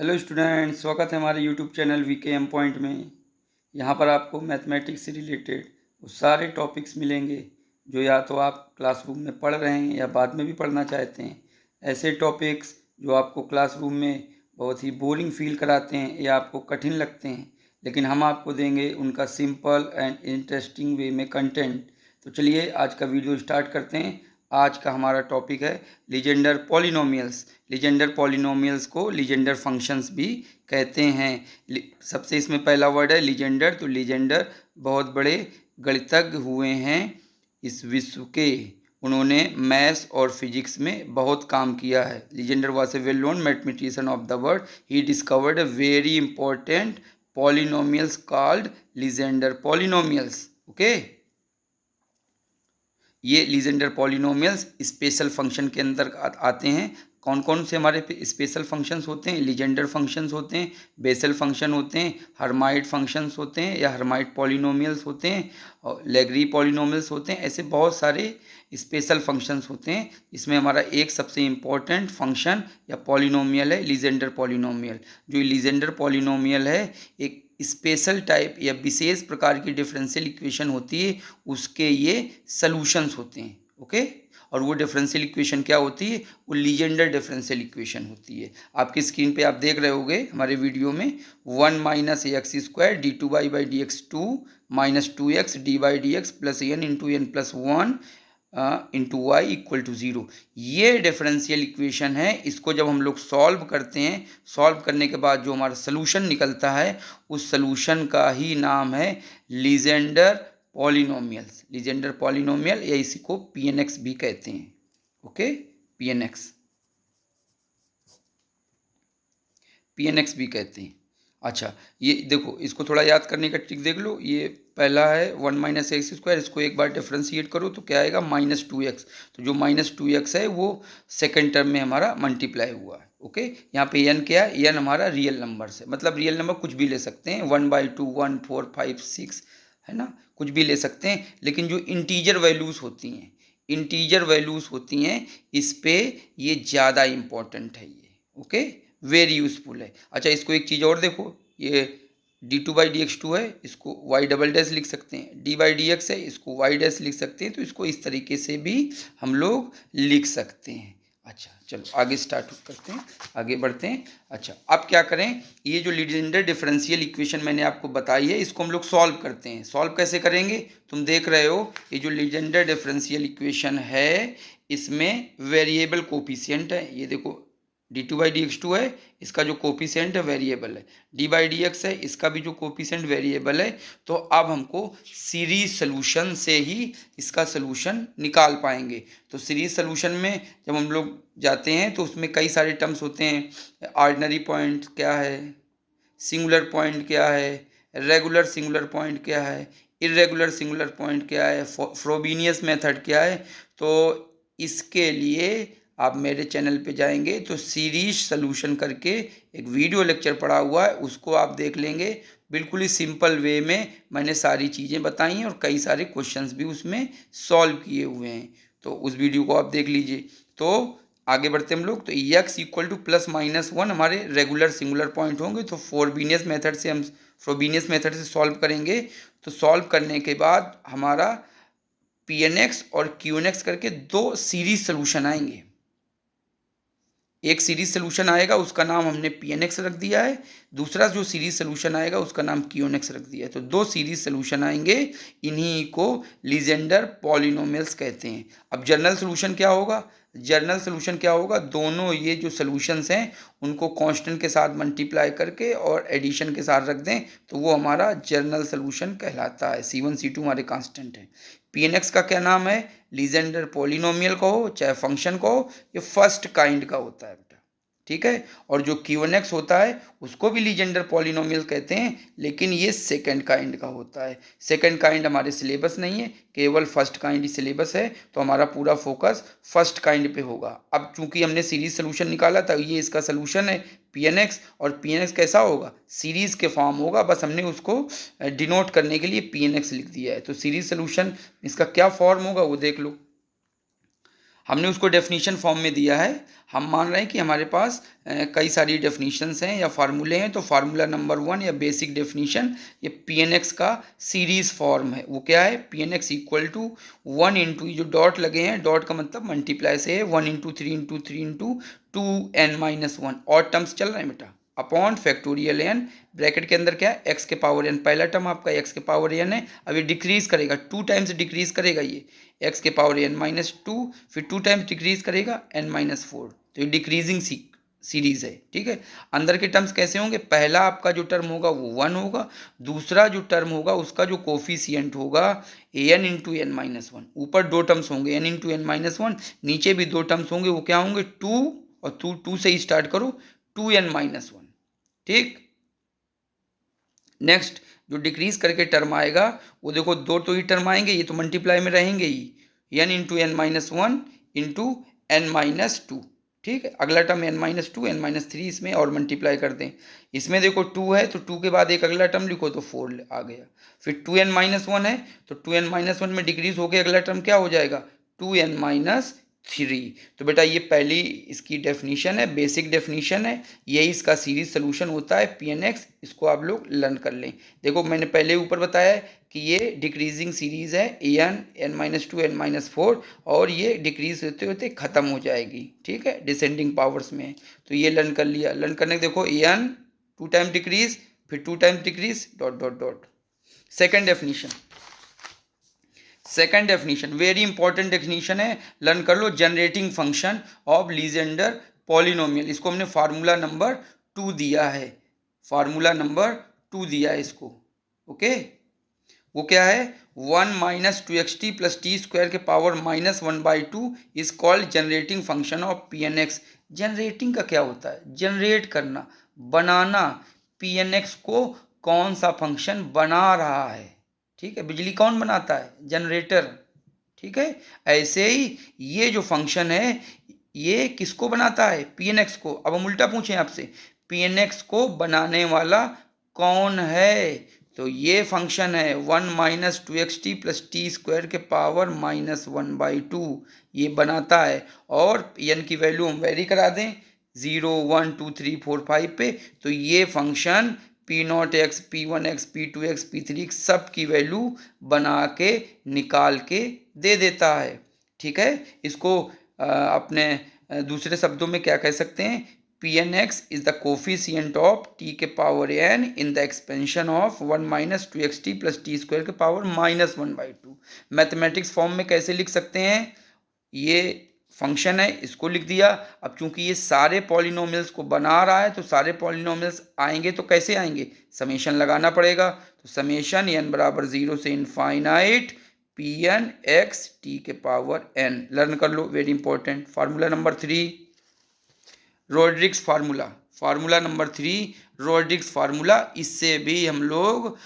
Hello students, स्वागत है हमारे यूट्यूब चैनल वीकेएम पॉइंट में। यहाँ पर आपको मैथमेटिक्स से रिलेटेड वो सारे टॉपिक्स मिलेंगे जो या तो आप क्लासरूम में पढ़ रहे हैं या बाद में भी पढ़ना चाहते हैं। ऐसे टॉपिक्स जो आपको क्लासरूम में बहुत ही बोरिंग फील कराते हैं या आपको कठिन लगते हैं, लेकिन हम आपको देंगे उनका सिंपल एंड इंटरेस्टिंग वे में कंटेंट। तो चलिए आज का वीडियो स्टार्ट करते हैं। आज का हमारा टॉपिक है लीजेंडर पॉलिनोमियल्स। लीजेंडर पॉलिनोमियल्स को लीजेंडर फंक्शंस भी कहते हैं। सबसे इसमें पहला वर्ड है लीजेंडर। तो लीजेंडर बहुत बड़े गणितज्ञ हुए हैं इस विश्व के। उन्होंने मैथ्स और फिजिक्स में बहुत काम किया है। Legender was a well known mathematician of the world. He discovered a very important polynomials called Legender polynomials. Okay, ये लीजेंडर पॉलिनोमियल्स स्पेशल फंक्शन के अंदर आते हैं। कौन कौन से हमारे स्पेशल फंक्शंस होते हैं? लीजेंडर फंक्शंस होते हैं, बेसल फंक्शन होते हैं, हर्माइट फंक्शंस होते हैं या हर्माइट पॉलिनोमियल्स होते हैं, और लेग्री पॉलिनोमियल्स होते हैं। ऐसे बहुत सारे स्पेशल फंक्शंस होते हैं। इसमें हमारा एक सबसे इम्पॉर्टेंट फंक्शन या पॉलिनोमियल है लीजेंडर पॉलिनोमियल। जो लीजेंडर पॉलिनोमियल है एक स्पेशल टाइप या विशेष प्रकार की डिफरेंशियल इक्वेशन होती है, उसके ये सॉल्यूशंस होते हैं। ओके, और वो डिफरेंशियल इक्वेशन क्या होती है? वो लीजेंडर डिफरेंशियल इक्वेशन होती है। आपकी स्क्रीन पे आप देख रहे होंगे हमारे वीडियो में 1 minus x square d two y by d x two minus 2x d by d x plus n into n plus 1 into y equal to 0। ये डिफरेंशियल इक्वेशन है। इसको जब हम लोग सॉल्व करते हैं, सॉल्व करने के बाद जो हमारा सोल्यूशन निकलता है, उस सोल्यूशन का ही नाम है लीजेंडर पॉलिनोमियल्स। लीजेंडर पॉलिनोमियल या इसी को पीएनएक्स भी कहते हैं। ओके, पीएनएक्स पीएनएक्स भी कहते हैं। अच्छा, ये देखो, इसको थोड़ा याद करने का ट्रिक देख लो। ये पहला है 1 माइनस एक्स स्क्वायर। इसको एक बार डिफ्रेंशिएट करो तो क्या आएगा? Minus 2x। तो जो माइनस 2x है वो सेकेंड टर्म में हमारा मल्टीप्लाई हुआ है। ओके, यहाँ पे n क्या है? n हमारा रियल नंबर है, मतलब रियल नंबर कुछ भी ले सकते हैं। 1/2, 1, 4, 5, 6 है ना, कुछ भी ले सकते हैं। लेकिन जो इंटीजर वैल्यूज होती हैं, इंटीजर वैल्यूज होती हैं, इस पे ये ज़्यादा इम्पोर्टेंट है ये। ओके, वेरी यूजफुल है। अच्छा, इसको एक चीज़ और देखो, ये d two by d x two है, इसको वाई डबल डैश लिख सकते हैं। डी बाई डी एक्स है, इसको वाई डैश लिख सकते हैं। तो इसको इस तरीके से भी हम लोग लिख सकते हैं। अच्छा, चलो आगे स्टार्ट करते हैं, आगे बढ़ते हैं। अच्छा, अब क्या करें? ये जो लीजेंडर डिफरेंशियल इक्वेशन मैंने आपको बताई है, इसको हम लोग सॉल्व करते हैं। सॉल्व कैसे करेंगे? तुम देख रहे हो ये जो लीजेंडर डिफरेंशियल इक्वेशन है, इसमें वेरिएबल कोफिशिएंट है। ये देखो, d two by d x two है, इसका जो कोफिशिएंट है वेरिएबल है। डी बाई डी एक्स है, इसका भी जो कोफिशिएंट वेरिएबल है। तो अब हमको सीरीज सोल्यूशन से ही इसका सोल्यूशन निकाल पाएंगे। तो सीरीज सोल्यूशन में जब हम लोग जाते हैं तो उसमें कई सारे टर्म्स होते हैं। ऑर्डिनरी पॉइंट क्या है, सिंगुलर पॉइंट क्या है, रेगुलर सिंगुलर पॉइंट क्या है, इरेगुलर सिंगुलर पॉइंट क्या है, फ्रोबेनियस मेथड क्या है। तो इसके लिए आप मेरे चैनल पे जाएंगे तो सीरीज सोल्यूशन करके एक वीडियो लेक्चर पड़ा हुआ है, उसको आप देख लेंगे। बिल्कुल ही सिंपल वे में मैंने सारी चीज़ें बताई हैं और कई सारे क्वेश्चंस भी उसमें सॉल्व किए हुए हैं। तो उस वीडियो को आप देख लीजिए। तो आगे बढ़ते हम लोग। तो x equal two plus minus 1 हमारे रेगुलर सिंगुलर पॉइंट होंगे। तो फ्रोबेनियस मेथड से सॉल्व करेंगे। तो सॉल्व करने के बाद हमारा pnx और qnx करके दो सीरीज सोल्यूशन आएंगे। एक सीरीज सोल्यूशन आएगा, उसका नाम हमने pnx रख दिया है। दूसरा जो सीरीज सोल्यूशन आएगा उसका नाम qnx रख दिया है। तो दो सीरीज सोल्यूशन आएंगे, इन्हीं को लीजेंडर पॉलिनोमियल्स कहते हैं। अब जनरल सोल्यूशन क्या होगा? जनरल सोल्यूशन क्या होगा? दोनों ये जो सोल्यूशंस हैं उनको कांस्टेंट के साथ मल्टीप्लाई करके और एडिशन के साथ रख दें तो वो हमारा जनरल सोल्यूशन कहलाता है। C1 C2 हमारे कांस्टेंट हैं। pnx का क्या नाम है? लीजेंडर पॉलिनोमियल कहो चाहे फंक्शन कहो, ये फर्स्ट काइंड का होता है बेटा, ठीक है। और जो क्यूएनएक्स होता है उसको भी लीजेंडर पॉलिनोमियल कहते हैं, लेकिन ये सेकंड काइंड का होता है। सेकंड काइंड हमारे सिलेबस नहीं है, केवल फर्स्ट काइंड ही सिलेबस है। तो हमारा पूरा फोकस फर्स्ट काइंड पे होगा। अब चूंकि हमने सीरीज सोल्यूशन निकाला था, ये इसका सोल्यूशन है पीएनएक्स, और पीएनएक्स कैसा होगा? सीरीज के फॉर्म होगा, बस हमने उसको डिनोट करने के लिए पीएनएक्स लिख दिया है। तो सीरीज सोल्यूशन इसका क्या फॉर्म होगा वो देख लो। हमने उसको डेफिनेशन फॉर्म में दिया है। हम मान रहे हैं कि हमारे पास कई सारी डेफिनेशंस हैं या फार्मूले हैं, तो फार्मूला नंबर 1 या बेसिक डेफिनेशन ये पी एन एक्स का सीरीज फॉर्म है। वो क्या है? P N x equal to 1 into, जो डॉट लगे हैं, डॉट का मतलब मल्टीप्लाई से है, 1 इंटू 3 इंटू 3 इंटू 2n-1 और टर्म्स चल रहे हैं बेटा, अपॉन फैक्टोरियल एन, ब्रैकेट के अंदर क्या है? एक्स के पावर एन, पहला टर्म आपका एक्स के पावर एन है। अब ये डिक्रीज करेगा, 2 टाइम्स डिक्रीज करेगा ये एक्स के पावर n-2, फिर 2 टाइम्स डिक्रीज करेगा n-4। तो ये डिक्रीजिंग सीरीज है, ठीक है। अंदर के टर्म्स कैसे होंगे? पहला आपका जो टर्म होगा वो 1 होगा, दूसरा जो टर्म होगा उसका जो कोफिशियंट होगा an इंटू n-1। ऊपर 2 टर्म्स होंगे n इंटू n-1, नीचे भी 2 टर्म्स होंगे, वो क्या होंगे? 2 और 2 से ही स्टार्ट करो, 2n-1, ठीक। नेक्स्ट जो डिक्रीज करके टर्म आएगा वो देखो, 2 तो ही टर्म आएंगे, ये तो मल्टीप्लाई में रहेंगे ही, n into n-1 into n-2, ठीक है। अगला टर्म n-2 n-3 इसमें और मल्टीप्लाई कर दें। इसमें देखो 2 है तो 2 के बाद एक अगला टर्म लिखो तो 4 आ गया। फिर 2n-1 है तो 2n-1 में डिक्रीज हो गया, अगला टर्म क्या हो जाएगा? 2n-3। तो बेटा ये पहली इसकी डेफिनेशन है, बेसिक डेफिनेशन है, यही इसका सीरीज सोल्यूशन होता है पी एन एक्स। इसको आप लोग लर्न कर लें। देखो मैंने पहले ऊपर बताया कि ये डिक्रीजिंग सीरीज है, n-2 n-4, और ये डिक्रीज होते होते खत्म हो जाएगी, ठीक है, डिसेंडिंग पावर्स में। तो ये लर्न कर लिया। लर्न करने के देखो n 2 टाइम डिक्रीज, फिर 2 time decrease, dot dot dot. Second definition very important definition है, लर्न कर लो। Generating function of Legendre polynomial, इसको हमने फार्मूला नंबर 2 दिया है, फार्मूला नंबर 2 दिया है इसको, ओके। वो क्या है? 1 minus 2xt plus T square के power -1/2 is called generating function of P N X. Generating का क्या होता है? जनरेट करना, बनाना। पी एन एक्स को कौन सा फंक्शन बना रहा है, ठीक है। बिजली कौन बनाता है? जनरेटर, ठीक है। ऐसे ही ये जो फंक्शन है ये किसको बनाता है? पी एन एक्स को। अब हम उल्टा पूछें आपसे, पी एन एक्स को बनाने वाला कौन है? तो ये फंक्शन है 1 minus 2xt plus T square के पावर -1/2, ये बनाता है। और n की वैल्यू हम वेरी करा दें 0 1 2 3 4 5 पे, तो ये function p0x p1x p2x p3 सब की वैल्यू बना के निकाल के दे देता है, ठीक है। इसको अपने दूसरे शब्दों में क्या कह सकते हैं? Pnx is the coefficient of t के power n in the expansion of 1 minus 2xt plus t square के पावर -1/2। मैथमेटिक्स फॉर्म में कैसे लिख सकते हैं? ये फंक्शन है, इसको लिख दिया। अब चूंकि ये सारे पॉलिनोमियल्स को बना रहा है तो सारे पॉलिनोमियल्स आएंगे तो कैसे आएंगे? समेशन लगाना पड़ेगा। तो समेशन n बराबर 0 से infinite P N X T के पावर n। लर्न कर लो, very important. Formula number 3 Rodrigues formula, formula number 3 Rodrigues formula. इससे भी हम लोग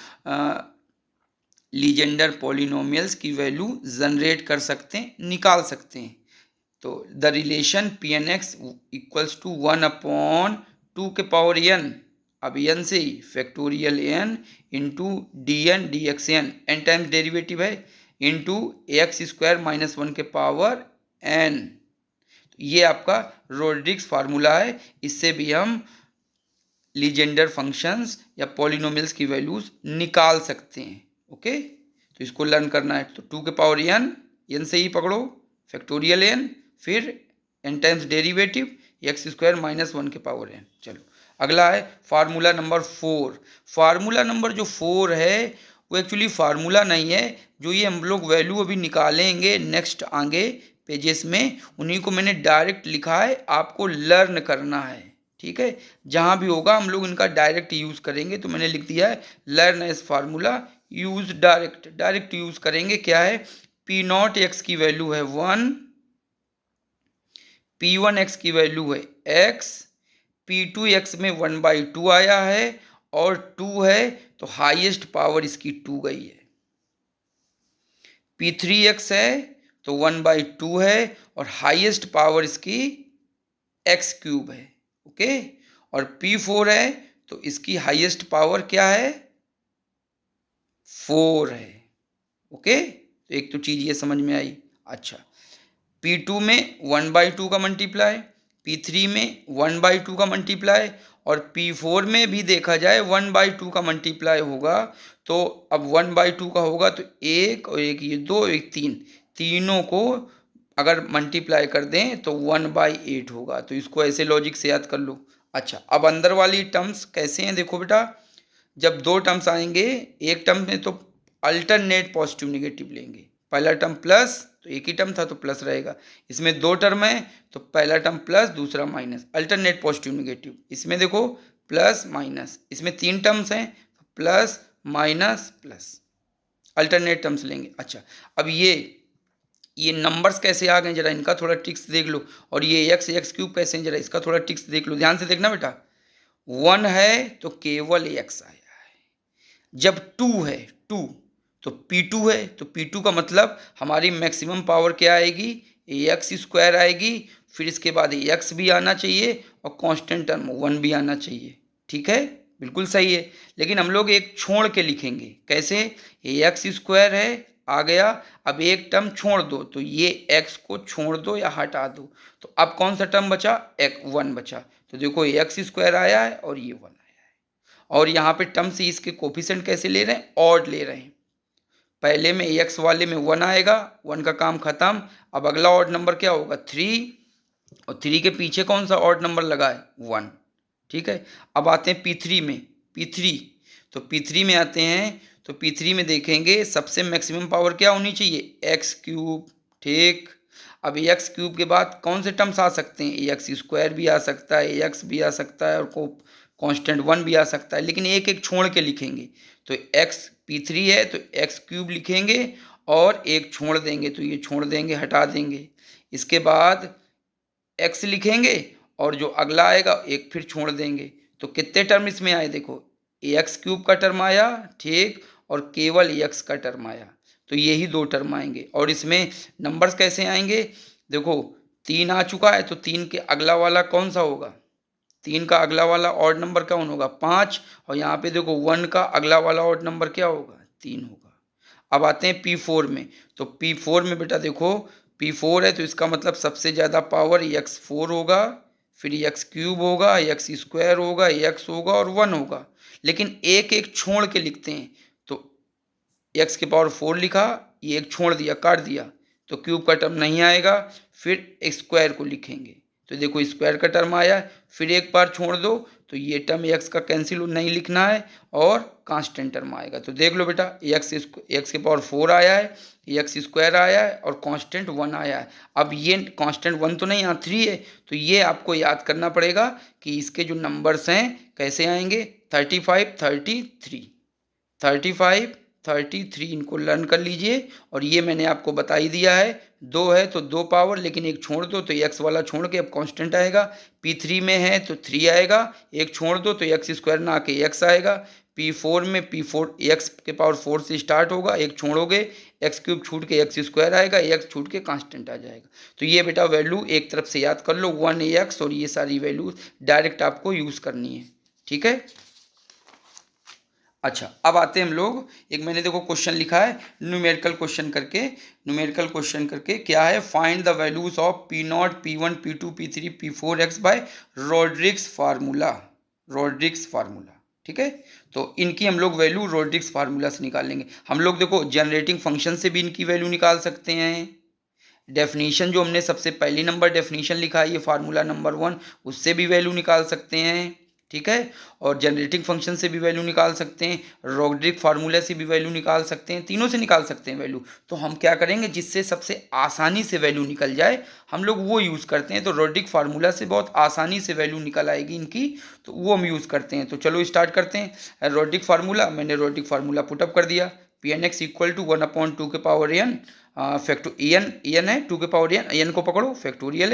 लीजेंडर पॉलिनोमियल्स की वैल्यू जनरेट कर सकते हैं, निकाल सकते हैं। तो the relation P N X equals to 1/2 के पावर n, अब n से ही factorial n into D N D X N times derivative है, इंटू एक्स स्क्वायर -1 के पावर n। ये आपका रोड्रिक्स फार्मूला है। इससे भी हम लीजेंडर फंक्शंस या पॉलिनोमियल्स की वैल्यूज निकाल सकते हैं, ओके। तो इसको लर्न करना है। तो 2 के पावर n से ही पकड़ो, फैक्टोरियल n, फिर n times derivative x square -1 के पावर n। चलो अगला है फार्मूला नंबर 4। फार्मूला नंबर जो 4 है वो एक्चुअली फार्मूला नहीं है, जो ये हम लोग वैल्यू अभी निकालेंगे नेक्स्ट आगे पेजेस में, उन्हीं को मैंने डायरेक्ट लिखा है, आपको लर्न करना है, ठीक है। जहां भी होगा हम लोग इनका डायरेक्ट यूज करेंगे। तो मैंने लिख दिया है learn as formula use direct, direct use करेंगे। क्या है? p0x की वैल्यू है 1, p1x की वैल्यू है x, p2x में 1/2 आया है और 2 है तो हाईएस्ट पावर इसकी 2 गई है। p3x है तो 1/2 है और हाईएस्ट पावर इसकी x³ है, ओके। और p4 है तो इसकी हाईएस्ट पावर क्या है? 4 है, ओके। तो एक तो चीज ये समझ में आई। अच्छा, P2 में 1/2 का मल्टीप्लाई, P3 में 1/2 का मल्टीप्लाई और P4 में भी देखा जाए 1/2 का मल्टीप्लाई होगा। तो अब 1/2 का होगा तो एक और एक ये दो, एक तीन, तीनों को अगर मल्टीप्लाई कर दें तो 1/8 होगा। तो इसको ऐसे लॉजिक से याद कर लो। अच्छा, अब अंदर वाली टर्म्स कैसे हैं देखो बेटा। जब दो टर्म्स आएंगे, एक टर्म में तो अल्टरनेट पॉजिटिव निगेटिव लेंगे। पहला टर्म प्लस, तो एक ही टर्म था तो प्लस रहेगा। इसमें दो टर्म है तो पहला टर्म प्लस दूसरा माइनस, अल्टरनेट पॉजिटिव निगेटिव। इसमें देखो प्लस माइनस, इसमें तीन टर्म्स हैं तो plus minus plus, alternate terms लेंगे। अच्छा, अब ये नंबर्स कैसे आ गए जरा इनका थोड़ा ट्रिक्स देख लो। और ये एक्स क्यूब कैसे हैं जरा इसका थोड़ा ट्रिक्स देख लो, ध्यान से देखना बेटा। 1 है तो केवल एक्स आया है। जब 2 है, 2 तो P2 है तो P2 का मतलब हमारी मैक्सिमम पावर क्या आएगी, एक्स स्क्वायर आएगी। फिर इसके बाद एक्स भी आना चाहिए और कांस्टेंट टर्म 1 भी आना चाहिए। ठीक है, बिल्कुल सही है। लेकिन हम लोग एक छोड़ के लिखेंगे, कैसे, एक्स स्क्वायर है आ गया, अब एक टर्म छोड़ दो तो ये एक्स को छोड़ दो या हटा दो, तो अब कौन सा टर्म बचा, एक 1 बचा। तो देखो एक्स स्क्वायर आया है और ये 1 आया है। और यहाँ पे टर्म से इसके कोफिशिएंट कैसे ले रहे हैं, ऑड ले रहे हैं। पहले में एक्स वाले में 1 आएगा, 1 का काम खत्म। अब अगला ऑड नंबर क्या होगा, 3, और 3 के पीछे कौन सा ऑड नंबर लगा है, 1। ठीक है, अब आते हैं P3 में। P3 तो P3 में आते हैं तो P3 में देखेंगे सबसे मैक्सिमम पावर क्या होनी चाहिए, एक्स क्यूब। ठीक, अब एक्स क्यूब के बाद कौन से टर्म्स आ सकते हैं, एक्स स्क्वायर भी आ सकता है, एक्स भी आ सकता है और कांस्टेंट 1 भी आ सकता है। लेकिन एक एक छोड़ के लिखेंगे। तो एक्स P3 है तो एक्स क्यूब लिखेंगे और एक छोड़ देंगे तो ये छोड़ देंगे, हटा देंगे। इसके बाद एक्स लिखेंगे और जो अगला आएगा एक फिर छोड़ देंगे। तो कितने टर्म इसमें आए देखो, एक्स क्यूब का टर्म आया, ठीक, और केवल एक्स का टर्म आया। तो यही दो टर्म आएंगे। और इसमें नंबर्स कैसे आएंगे देखो, 3 आ चुका है तो 3 के अगला वाला कौन सा होगा, 3 का अगला वाला ऑड नंबर कौन होगा, 5। और यहाँ पे देखो 1 का अगला वाला ऑड नंबर क्या होगा, 3 होगा। अब आते हैं P4 में। तो P4 में बेटा देखो, P4 है तो इसका मतलब सबसे ज़्यादा पावर x4 होगा, फिर एक्स क्यूब होगा, एक्स स्क्वायर होगा, एक्स होगा और 1 होगा। लेकिन एक एक छोड़ के लिखते हैं। तो एक्स के पावर 4 लिखा, ये एक छोड़ दिया, काट दिया, तो क्यूब का टर्म नहीं आएगा। फिर स्क्वायर को लिखेंगे तो देखो स्क्वायर का टर्म आया, फिर एक बार छोड़ दो तो ये टर्म एक्स का कैंसिल नहीं लिखना है और कांस्टेंट टर्म आएगा। तो देख लो बेटा, एक्स के पावर 4 आया है, एक्स स्क्वायर आया है और कांस्टेंट 1 आया है। अब ये कांस्टेंट 1 तो नहीं, यहाँ 3 है, तो ये आपको याद करना पड़ेगा कि इसके जो नंबर्स हैं कैसे आएंगे, 35 33, 35 33 इनको लर्न कर लीजिए। और ये मैंने आपको बता ही दिया है, 2 है तो 2 पावर, लेकिन एक छोड़ दो तो एक्स वाला छोड़ के अब कांस्टेंट आएगा। P3 में है तो 3 आएगा, एक छोड़ दो तो एक्स स्क्वायर ना आके एक्स आएगा। P4 में P4 एक्स के पावर 4 से स्टार्ट होगा, एक छोड़ोगे एक्स क्यूब छूट के एक्स स्क्वायर आएगा, एक्स छूट के कांस्टेंट आ जाएगा। तो ये बेटा वैल्यू एक तरफ से याद कर लो, 1x, और ये सारी वैल्यू डायरेक्ट आपको यूज़ करनी है। ठीक है, अच्छा, अब आते हैं हम लोग, एक मैंने देखो क्वेश्चन लिखा है न्यूमेरिकल क्वेश्चन करके। न्यूमेरिकल क्वेश्चन करके क्या है, find the values of P0 P1 P2 P3 P4 x by Rodrigues formula. Rodrigues formula, ठीक है। तो इनकी हम लोग वैल्यू रोड्रिग्स फार्मूला से निकालेंगे। हम लोग देखो जनरेटिंग फंक्शन से भी इनकी वैल्यू निकाल सकते हैं। डेफिनेशन जो हमने सबसे पहली नंबर डेफिनेशन लिखा है, ये फार्मूला नंबर 1, उससे भी वैल्यू निकाल सकते हैं। ठीक है, और जनरेटिंग फंक्शन से भी वैल्यू निकाल सकते हैं, रोड्रिग फार्मूला से भी वैल्यू निकाल सकते हैं, तीनों से निकाल सकते हैं वैल्यू। तो हम क्या करेंगे, जिससे सबसे आसानी से वैल्यू निकल जाए हम लोग वो यूज़ करते हैं। तो रोड्रिग फार्मूला से बहुत आसानी से वैल्यू निकल आएगी इनकी, तो वो हम यूज़ करते हैं। तो चलो स्टार्ट करते हैं। रोड्रिग फार्मूला, मैंने रोड्रिग फार्मूला पुटअप कर दिया, Pn(x) इक्वल टू 1/2 के पावर n, एन है 2 के पावर एन को पकड़ो, factorial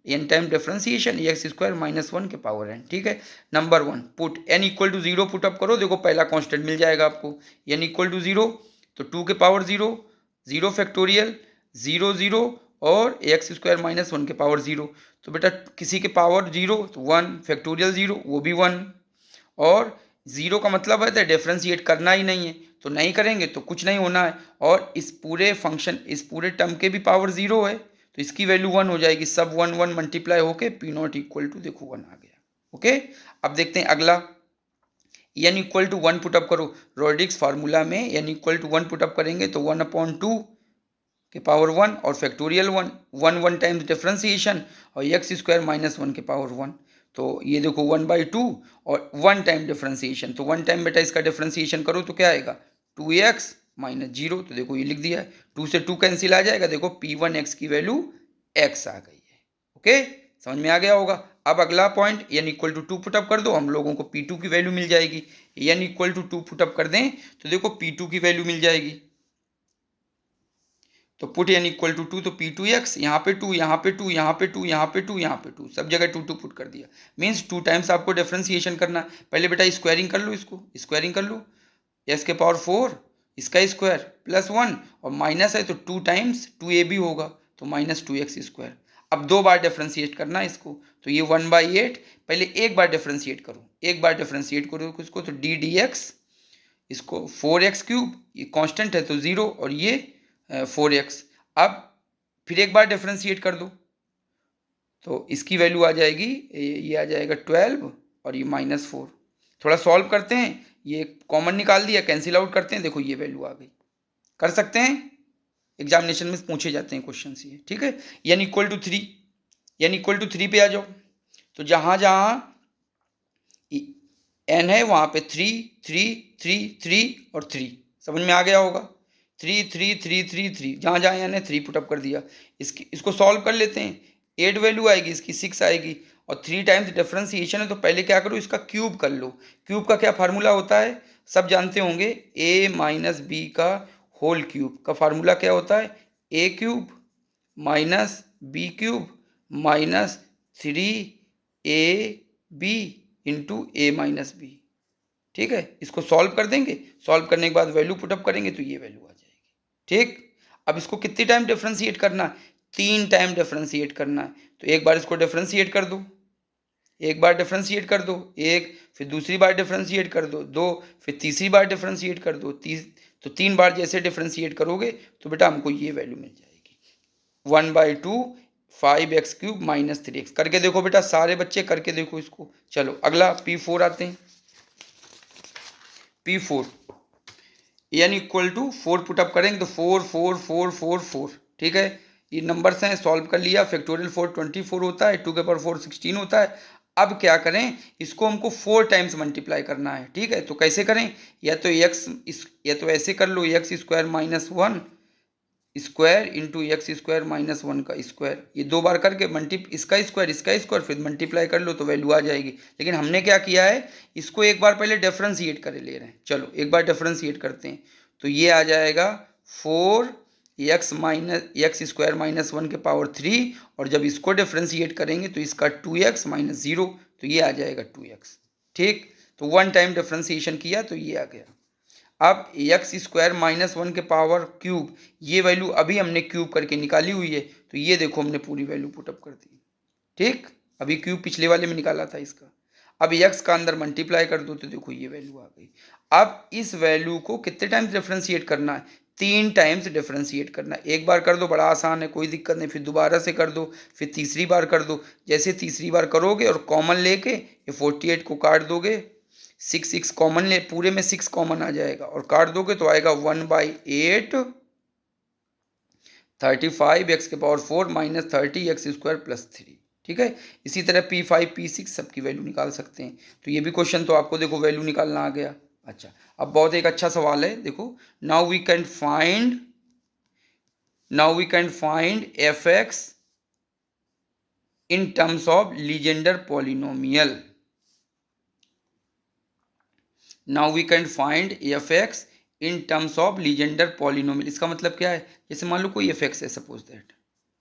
n time differentiation x square -1 के पावर n। ठीक है, number 1 put n equal to 0 put up करो, देखो पहला कांस्टेंट मिल जाएगा आपको, n इक्वल टू 0, तो 2 के पावर 0, 0 फैक्टोरियल 0 0 और एक्स स्क्वायर -1 के पावर 0। तो बेटा किसी के पावर 0 तो 1 फैक्टोरियल 0 वो भी 1, और 0 का मतलब है तो डिफ्रेंशिएट करना ही नहीं है, तो नहीं करेंगे तो कुछ नहीं होना है। और इस पूरे फंक्शन, इस पूरे टर्म के भी पावर 0 है, तो इसकी वैल्यू 1 हो जाएगी, सब 1 1 मल्टीप्लाई होके पी नॉट इक्वल टू देखो 1 आ गया। ओके, अब देखते हैं अगला, n इक्वल टू 1 पुटअप करो। रोडिक्स फार्मूला में n इक्वल टू 1 पुटअप करेंगे तो 1/2 के पावर 1 और फैक्टोरियल 1 1 1 टाइम्स डिफरेंशिएशन और एक्स स्क्वायर माइनस 1 के पावर 1। तो ये देखो 1/2 और 1 टाइम डिफरेंशिएशन, तो 1 टाइम बेटा इसका डिफरेंशिएशन करो तो क्या आएगा 2x माइनस 0। तो देखो ये लिख दिया है, 2 से 2 कैंसिल आ जाएगा, देखो P1x की वैल्यू x आ गई है। ओके, समझ में आ गया होगा। अब अगला point n equal to 2 put up कर दो, हम लोगों को P2 की वैल्यू मिल जाएगी। n इक्वल टू 2 पुटअप कर दें तो देखो P2 की वैल्यू मिल जाएगी। तो पुट n इक्वल टू 2 तो P2x, यहाँ पे 2, यहाँ पे 2, यहाँ पे 2, यहाँ पे 2, यहाँ पे 2, सब जगह 2 2 पुट कर दिया। मीन्स 2 टाइम्स आपको डिफरेंशिएशन करना है। पहले बेटा स्क्वायरिंग कर लो, इसको स्क्वायरिंग कर लो, s के पावर 4 इसका स्क्वायर प्लस 1 और माइनस है तो 2 टाइम्स 2ab होगा तो माइनस 2x स्क्वायर। अब 2 बार डिफरेंशिएट करना है इसको, तो ये 1/8, पहले एक बार डिफरेंशिएट करो, एक बार डिफरेंशिएट करो इसको तो d dx, इसको 4x क्यूब, ये कांस्टेंट है तो 0 और ये 4x। अब फिर एक बार डिफरेंशिएट कर दो तो इसकी वैल्यू आ जाएगी, ये आ जाएगा 12 और ये -4। थोड़ा सॉल्व करते हैं, ये कॉमन निकाल दिया, कैंसिल आउट करते हैं, देखो ये वैल्यू आ गई। कर सकते हैं, एग्जामिनेशन में पूछे जाते हैं क्वेश्चन ये, ठीक है। n equal to 3, n equal to 3 पे आ जाओ, तो जहां जहां n है वहां पे 3 3 3 3 और 3, समझ में आ गया होगा। 3 3 3 3 3, जहां जहां n है 3 पुटअप कर दिया। इसको सॉल्व कर लेते हैं, 8 वैल्यू आएगी, इसकी 6 आएगी और 3 टाइम्स डिफरेंशिएशन है तो पहले क्या करो इसका क्यूब कर लो। क्यूब का क्या फार्मूला होता है, सब जानते होंगे, a माइनस बी का होल क्यूब का फार्मूला क्या होता है, a cube minus b cube minus 3ab into a minus b. ठीक है, इसको सॉल्व कर देंगे, सॉल्व करने के बाद वैल्यू पुटअप करेंगे तो ये वैल्यू आ जाएगी। ठीक, अब इसको कितनी टाइम डिफरेंशिएट करना है, 3 टाइम डिफरेंशिएट करना है। तो एक बार इसको डिफरेंशिएट कर दो, एक बार डिफरेंशिएट कर दो, एक, फिर दूसरी बार डिफरेंशिएट कर दो, 2, फिर तीसरी बार डिफरेंशिएट कर दो, तो 3 बार जैसे डिफरेंशिएट करोगे तो बेटा हमको ये वैल्यू मिल जाएगी 1/2 5x क्यूब माइनस 3x। करके देखो बेटा, सारे बच्चे करके देखो इसको। चलो अगला P4 आते हैं। P4 n equal to 4 put up करेंगे तो 4 4 4 4 4, ठीक है। ये नंबर्स हैं, सॉल्व कर लिया, फैक्टोरियल 4 24 होता है, 2 के पावर 4 16 होता है। अब क्या करें, इसको हमको 4 टाइम्स मल्टीप्लाई करना है, ठीक है। तो कैसे करें, या तो या तो ऐसे कर लो, X square minus 1 square into X square minus 1 का स्क्वायर, ये 2 बार करके इसका स्क्वायर फिर मल्टीप्लाई कर लो तो वैल्यू आ जाएगी। लेकिन हमने क्या किया है, इसको एक बार पहले डिफरेंशिएट कर ले रहे हैं। चलो एक बार डिफरेंशिएट करते हैं तो ये आ जाएगा 4x स्क्वायर माइनस 1 के पावर 3 और जब इसको डिफरेंशिएट करेंगे तो इसका 2x माइनस 0 तो ये आ जाएगा 2x। ठीक, तो 1 टाइम डिफरेंशिएशन किया तो ये आ गया। अब एक्स स्क्वायर माइनस 1 के पावर क्यूब, ये वैल्यू अभी हमने क्यूब करके निकाली हुई है तो ये देखो हमने पूरी वैल्यू पुटअप कर दी। ठीक, अभी क्यूब पिछले वाले में निकाला था इसका। अब एक्स का अंदर मल्टीप्लाई कर दो तो देखो ये वैल्यू आ गई। अब इस वैल्यू को कितने टाइम्स डिफरेंशिएट करना है, 3 टाइम्स डिफरेंशिएट करना है। एक बार कर दो, बड़ा आसान है, कोई दिक्कत नहीं, फिर दोबारा से कर दो, फिर तीसरी बार कर दो। जैसे तीसरी बार करोगे और कॉमन लेके ये 48 को काट दोगे, 6 कॉमन ले, पूरे में 6 कॉमन आ जाएगा और काट दोगे तो आएगा 1/8 35x के power 4 minus 30x square plus 3। ठीक है, इसी तरह P5 P6 सबकी वैल्यू निकाल सकते हैं। तो ये भी क्वेश्चन तो आपको देखो वैल्यू निकालना आ गया। अच्छा, अब बहुत एक अच्छा सवाल है, देखो, now we can find fx in terms of Legendre polynomial. Now we can find fx in terms of Legendre polynomial. इसका मतलब क्या है, जैसे मान लो कोई fx है, suppose that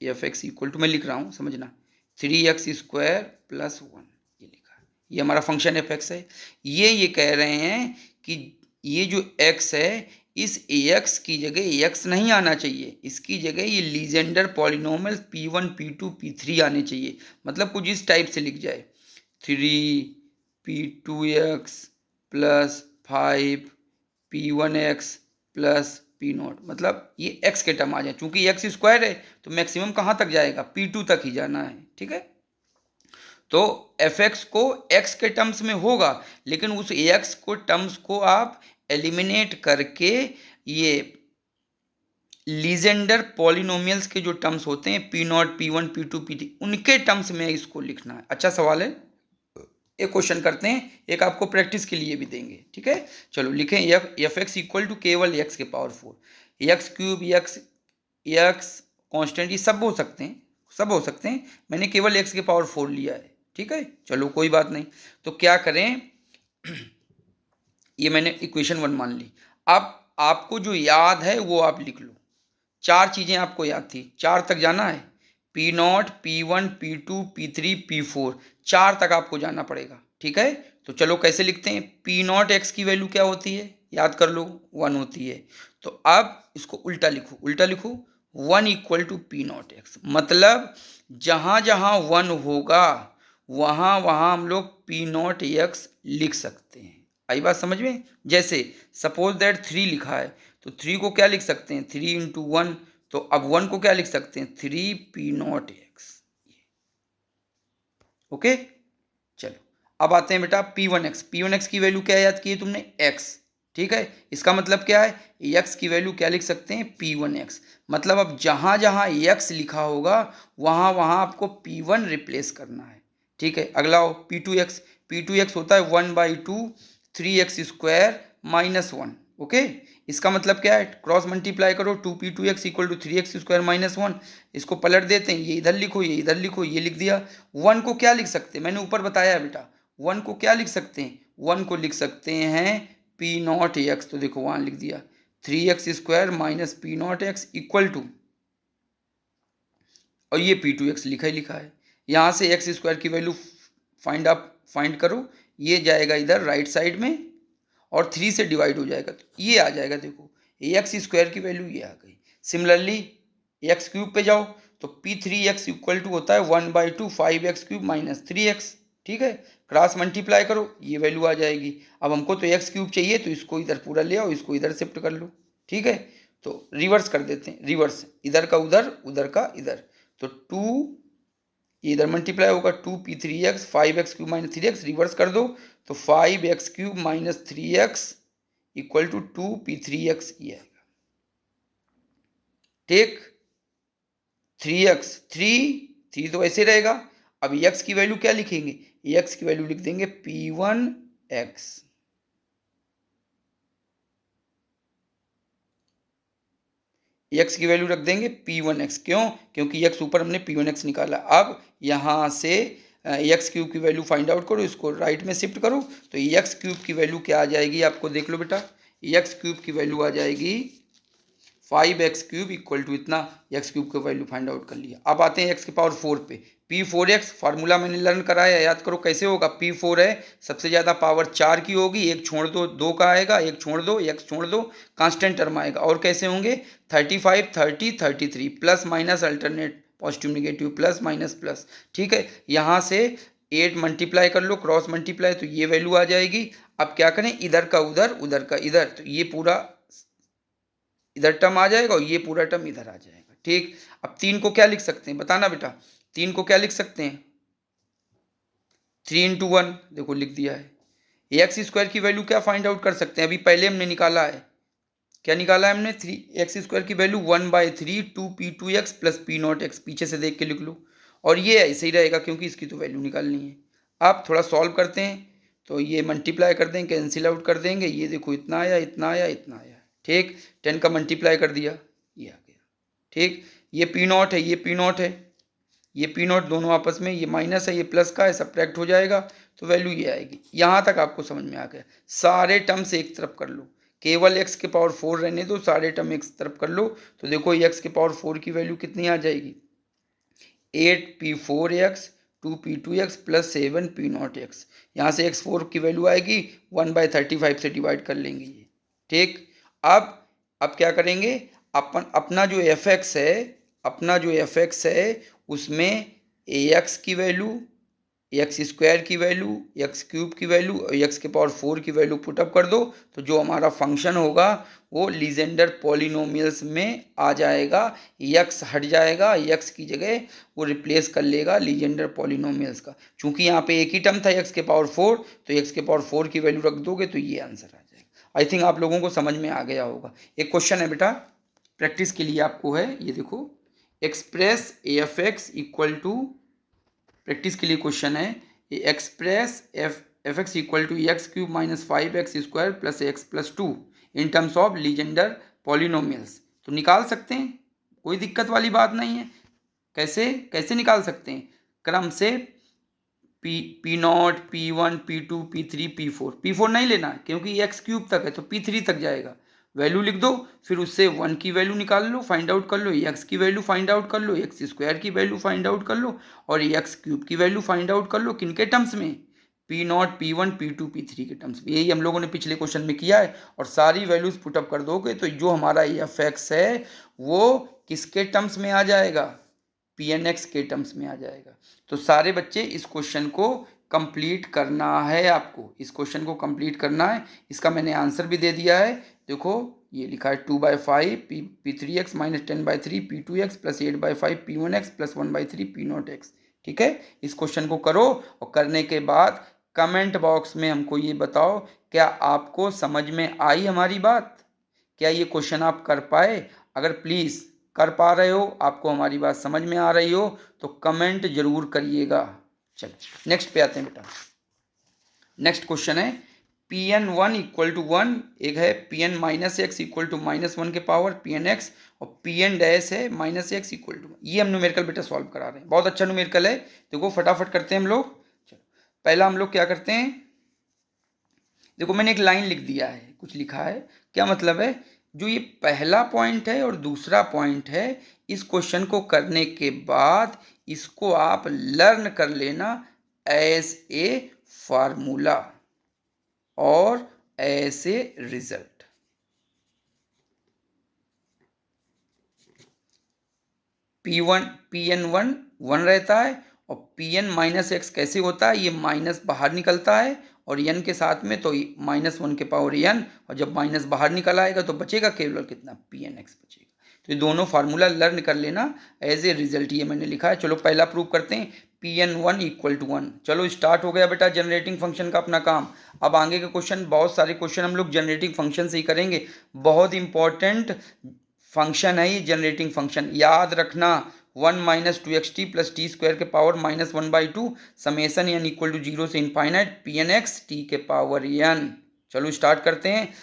fx equal to, मैं लिख रहा हूँ समझना, 3x स्क्वायर प्लस 1, ये लिखा, ये हमारा फंक्शन fx है। ये कह रहे हैं कि ये जो x है, इस ax की जगह x नहीं आना चाहिए, इसकी जगह ये Legender polynomial p1 p2 p3 आने चाहिए। मतलब कुछ इस टाइप से लिख जाए, 3p2x plus 5 p1x plus P not, मतलब ये एक्स के टर्म आ जाए, चूंकि एक्स स्क्वायर है तो मैक्सिमम कहाँ तक जाएगा, P2 तक ही जाना है, ठीक है। तो एफ एक्स को एक्स के टर्म्स में होगा, लेकिन उस एक्स को टर्म्स को आप एलिमिनेट करके ये लीजेंडर पॉलिनोमियल्स के जो टर्म्स होते हैं P0, P1, P2, P3, उनके टर्म्स में इसको लिखना है। अच्छा सवाल है, एक क्वेश्चन करते हैं, एक आपको प्रैक्टिस के लिए भी देंगे, ठीक है। चलो लिखें, एफ एक्स इक्वल टू केवल एक्स के power 4, x cube, x constant, ये सब हो सकते हैं, सब हो सकते हैं, मैंने केवल एक्स के पावर 4 लिया है, ठीक है। चलो कोई बात नहीं, तो क्या करें, ये मैंने इक्वेशन 1 मान ली। अब आपको जो याद है वो आप लिख लो, चार चीजें आपको याद थी, चार तक जाना है, P0, P1, P2, P3, P4, चार तक आपको जाना पड़ेगा, ठीक है। तो चलो कैसे लिखते हैं, P0 एक्स की वैल्यू क्या होती है, याद कर लो, 1 होती है। तो अब इसको उल्टा लिखो, उल्टा लिखो, 1 इक्वल टू P0 एक्स, मतलब जहां जहां 1 होगा वहां वहां हम लोग P0 एक्स लिख सकते हैं। आई बात समझ में, जैसे सपोज दैट 3 लिखा है, तो 3 को क्या लिख सकते हैं, 3 इंटू 1, तो अब 1 को क्या लिख सकते हैं, 3P0 एक्स, ओके। चलो अब आते हैं बेटा P1 एक्स, P1 एक्स की वैल्यू क्या याद की है तुमने, x, ठीक है। इसका मतलब क्या है, x की वैल्यू क्या लिख सकते हैं, P1 एक्स, मतलब अब जहां जहां x लिखा होगा वहां वहां आपको P1 रिप्लेस करना है, ठीक है। अगला हो P2 एक्स, P2 एक्स होता है 1/2 3x स्क्वायर माइनस 1, ओके। इसका मतलब क्या है, क्रॉस मल्टीप्लाई करो, 2P2 x equal to 3x square minus 1, इसको पलट देते हैं, ये इधर लिखो, ये इधर लिखो, ये लिख दिया। 1 को क्या लिख सकते हैं, मैंने ऊपर बताया है बेटा, 1 को क्या लिख सकते हैं, 1 को लिख सकते हैं P0 एक्स, तो देखो वहां लिख दिया 3x square minus P0 x equal to, और ये P2 एक्स लिखा ही लिखा है। यहां से एक्स स्क्वायर की वैल्यू फाइंड करो, ये जाएगा इधर राइट साइड में और 3 से डिवाइड हो जाएगा, तो ये आ जाएगा, देखो एक्स स्क्वायर की वैल्यू ये आ गई। सिमिलरली एक्स क्यूब पे जाओ, तो P3x इक्वल टू होता है 1/2 5x क्यूब माइनस 3x, ठीक है। क्रॉस मल्टीप्लाई करो, ये वैल्यू आ जाएगी। अब हमको तो एक्स क्यूब चाहिए, तो इसको इधर पूरा ले आओ, इसको इधर शिफ्ट कर लो, ठीक है। तो रिवर्स कर देते हैं, रिवर्स, इधर का उधर, उधर का इधर, तो 2, ये इधर मल्टीप्लाई होगा, 2P3x 5x cube minus 3x, reverse कर दो, तो 5x cube minus 3x equal to 2P3x, ये आएगा, ठीक। 3x, 3 तो ऐसे रहेगा। अब x की वैल्यू क्या लिखेंगे, x की वैल्यू लिख देंगे P1x, x की वैल्यू रख देंगे P1x, क्यों, क्योंकि x ऊपर हमने P1x निकाला। अब यहां से एक्स क्यूब की वैल्यू फाइंड आउट करो, इसको राइट में शिफ्ट करो, तो एक्स क्यूब की वैल्यू क्या आ जाएगी, आपको देख लो बेटा, एक्स क्यूब की वैल्यू आ जाएगी 5x क्यूब इक्वल टू इतना, एक्स क्यूब की वैल्यू फाइंड आउट कर लिया। अब आते हैं एक्स के पावर 4 पे, P4x फार्मूला मैंने लर्न कराया, याद करो कैसे होगा, P4 है, सबसे ज़्यादा पावर 4 की होगी, एक छोड़ दो 2 का आएगा, एक छोड़ दो, x छोड़ दो, कांस्टेंट टर्म आएगा। और कैसे होंगे, 35 30 33, plus minus alternate, positive negative, plus minus plus, ठीक है। यहाँ से 8 मल्टीप्लाई कर लो, क्रॉस मल्टीप्लाई, तो ये वैल्यू आ जाएगी। अब क्या करें, इधर का उधर, उधर का इधर, तो ये पूरा इधर टर्म आ जाएगा और ये पूरा टर्म इधर आ जाएगा, ठीक। अब 3 को क्या लिख सकते हैं, बताना बेटा, 3 को क्या लिख सकते हैं, 3 इंटू 1, देखो लिख दिया है। एक्स स्क्वायर की वैल्यू क्या फाइंड आउट कर सकते हैं, अभी पहले हमने निकाला है, क्या निकाला है हमने, 3x स्क्वायर की वैल्यू 1/3 2P2x प्लस P0x, पीछे से देख के लिख लो, और ये ऐसे ही रहेगा क्योंकि इसकी तो वैल्यू निकालनी है। अब थोड़ा सॉल्व करते हैं, तो ये मल्टीप्लाई कर देंगे, कैंसिल आउट कर देंगे, ये देखो इतना आया, इतना आया, इतना आया, ठीक। 10 का मल्टीप्लाई कर दिया, ये आ गया, ठीक। ये P0 है, ये P0 है, ये P0 दोनों आपस में, ये माइनस है, ये प्लस का है, सब्ट्रैक्ट हो जाएगा, तो वैल्यू ये आएगी। यहाँ तक आपको समझ में आ गया, सारे टर्म्स एक तरफ कर लो, केवल x के पावर 4 रहने दो, सारे टर्म एक तरफ कर लो, तो देखो x के पावर 4 की वैल्यू कितनी आ जाएगी, 8P4x 2P2x प्लस 7P0x, यहाँ से x4 की वैल्यू आएगी 1/35 से डिवाइड कर लेंगे ये, ठीक। अब क्या करेंगे, अपना जो fx है, उसमें ax की वैल्यू एक्स स्क्वायर की वैल्यू, एक्स क्यूब की वैल्यू और एक्स के पावर 4 की वैल्यू पुटअप कर दो, तो जो हमारा फंक्शन होगा वो लीजेंडर पॉलिनोमियल्स में आ जाएगा। एक्स हट जाएगा, एक्स की जगह वो रिप्लेस कर लेगा लीजेंडर पॉलिनोमियल्स का। चूंकि यहाँ पे एक ही टर्म था एक्स के पावर 4, तो एक्स के पावर 4 की वैल्यू रख दोगे तो ये आंसर आ जाएगा। आई थिंक आप लोगों को समझ में आ गया होगा। एक क्वेश्चन है बेटा, प्रैक्टिस के लिए आपको है, ये देखो, express a f x equal to, practice के लिए क्वेश्चन है, express f x equal to x cube minus 5x square plus x plus 2 in terms of Legendre polynomials. तो निकाल सकते हैं, कोई दिक्कत वाली बात नहीं है। कैसे कैसे निकाल सकते हैं? क्रम से P not, P1, P2, P3, P4 नहीं लेना क्योंकि एक्स क्यूब तक है तो P3 तक जाएगा। वैल्यू लिख दो, फिर उससे 1 की वैल्यू निकाल लो, फाइंड आउट कर लो, एक्स की वैल्यू फाइंड आउट कर लो, एक्स स्क्वायर की वैल्यू फाइंड आउट कर लो और एक्स क्यूब की वैल्यू फाइंड आउट कर लो। किनके टर्म्स में? P not, P1, P2, P3 के टर्म्स में। यही हम लोगों ने पिछले क्वेश्चन में किया है। और सारी वैल्यूज पुटअप कर दोगे तो जो हमारा एफ एक्स है वो किसके टर्म्स में आ जाएगा? पी एन एक्स के टर्म्स में आ जाएगा। तो सारे बच्चे इस क्वेश्चन को कंप्लीट करना है, आपको इस क्वेश्चन को कंप्लीट करना है। इसका मैंने आंसर भी दे दिया है, देखो ये लिखा है 2/5 P3x minus 10/3 P2x plus 8/5 P1x plus 1/3 P0x। ठीक है, इस क्वेश्चन को करो और करने के बाद कमेंट बॉक्स में हमको ये बताओ, क्या आपको समझ में आई हमारी बात? क्या ये क्वेश्चन आप कर पाए? अगर प्लीज़ कर पा रहे हो, आपको हमारी बात समझ में आ रही हो तो कमेंट जरूर करिएगा। चलो नेक्स्ट पे आते हैं बेटा। नेक्स्ट क्वेश्चन है Pn1 इक्वल टू 1, एक है Pn minus x equal to -1 के पावर Pnx और Pn डैश है -x इक्वल टू। ये हम न्यूमेरिकल बेटा सॉल्व करा रहे हैं, बहुत अच्छा न्यूमेरिकल है। देखो फटाफट करते हैं हम लोग। चलो पहला हम लोग क्या करते हैं, देखो मैंने एक लाइन लिख दिया है, कुछ लिखा है, क्या मतलब है? जो ये पहला पॉइंट है और दूसरा पॉइंट है, इस क्वेश्चन को करने के बाद इसको आप लर्न कर लेना एज ए फार्मूला और एज ए रिजल्ट। Pn1 1 रहता है और Pn माइनस एक्स कैसे होता है? ये माइनस बाहर निकलता है और n के साथ में तो -1 के पावर n, और जब माइनस बाहर निकल आएगा तो बचेगा केवल कितना? Pnx बचेगा। तो ये दोनों फार्मूला लर्न कर लेना एज ए रिजल्ट, ये मैंने लिखा है। चलो पहला प्रूव करते हैं, Pn1 इक्वल टू 1। चलो स्टार्ट हो गया बेटा जनरेटिंग फंक्शन का अपना काम। अब आगे के क्वेश्चन, बहुत सारे क्वेश्चन हम लोग जनरेटिंग फंक्शन से ही करेंगे। बहुत इंपॉर्टेंट फंक्शन है ये जनरेटिंग फंक्शन, याद रखना। 1 minus 2xt plus T square के power -1/2 summation n equal to 0 से इनफाइनाइट Pnx t के पावर n। चलो स्टार्ट करते हैं।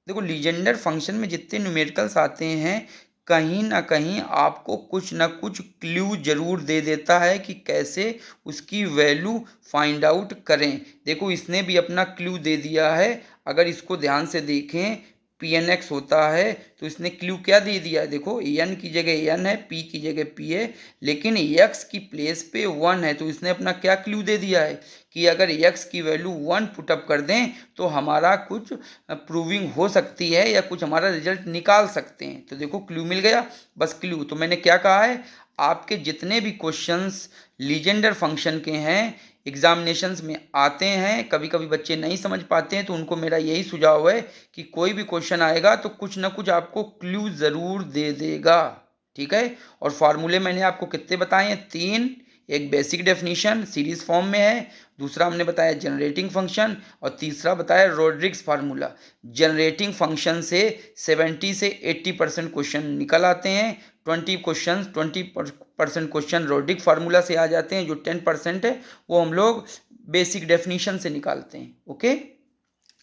देखो लीजेंडर फंक्शन में जितने न्यूमेरिकल्स आते हैं, कहीं ना कहीं आपको कुछ ना कुछ क्लू जरूर दे देता है कि कैसे उसकी वैल्यू फाइंड आउट करें। देखो इसने भी अपना क्लू दे दिया है, अगर इसको ध्यान से देखें, Pnx होता है तो इसने क्लू क्या दे दिया है? देखो n की जगह n है, p की जगह p है, लेकिन x की प्लेस पे 1 है, तो इसने अपना क्या क्लू दे दिया है कि अगर x की वैल्यू 1 पुटअप कर दें तो हमारा कुछ प्रूविंग हो सकती है या कुछ हमारा रिजल्ट निकाल सकते हैं। तो देखो क्लू मिल गया, बस क्लू। तो मैंने क्या कहा है, आपके जितने भी क्वेश्चंस लीजेंडर फंक्शन के हैं एग्जामिनेशंस में आते हैं, कभी कभी बच्चे नहीं समझ पाते हैं, तो उनको मेरा यही सुझाव है कि कोई भी क्वेश्चन आएगा तो कुछ ना कुछ आपको क्लू ज़रूर दे देगा। ठीक है, और फार्मूले मैंने आपको कितने बताए हैं? 3। एक बेसिक डेफिनेशन सीरीज फॉर्म में है, दूसरा हमने बताया जनरेटिंग फंक्शन और तीसरा बताया रोड्रिग्स फार्मूला। जनरेटिंग फंक्शन से 70 से 80% क्वेश्चन निकल आते हैं, 20% क्वेश्चन रोड्रिग फार्मूला से आ जाते हैं, जो 10% है वो हम लोग बेसिक डेफिनेशन से निकालते हैं। ओके,